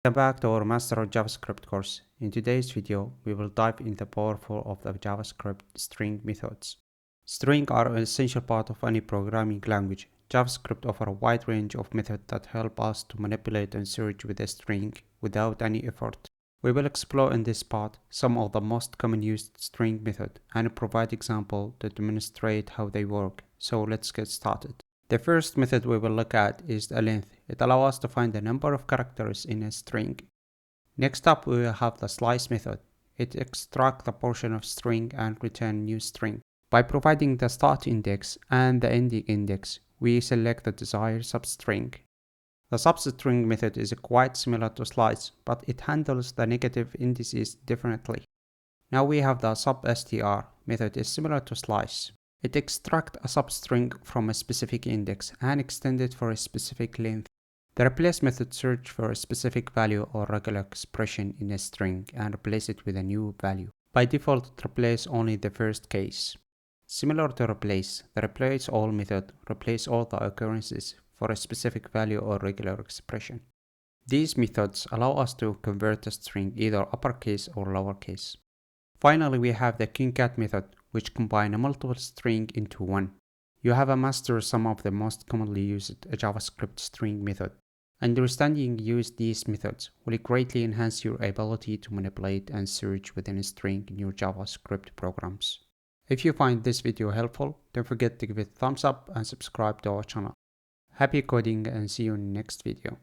Welcome back to our Master of JavaScript course. In today's video, we will dive into the powerful of the JavaScript string methods. Strings are an essential part of any programming language. JavaScript offers a wide range of methods that help us to manipulate and search with a string without any effort. We will explore in this part some of the most common used string methods and provide examples to demonstrate how they work. So let's get started. The first method we will look at is the length. It allows us to find the number of characters in a string. Next up, we will have the slice method. It extracts a portion of string and returns new string. By providing the start index and the ending index, we select the desired substring. The substring method is quite similar to slice, but it handles the negative indices differently. Now we have the substr method is similar to slice. It extracts a substring from a specific index and extends it for a specific length. The replace method searches for a specific value or regular expression in a string and replaces it with a new value. By default, it replaces only the first case. Similar to replace, the replace all method replaces all the occurrences for a specific value or regular expression. These methods allow us to convert a string either uppercase or lowercase. Finally, we have the concat method, which combines multiple strings into one. You have mastered some of the most commonly used JavaScript string methods. Understanding use these methods will greatly enhance your ability to manipulate and search within a string in your JavaScript programs. If you find this video helpful, don't forget to give it a thumbs up and subscribe to our channel. Happy coding and see you in the next video.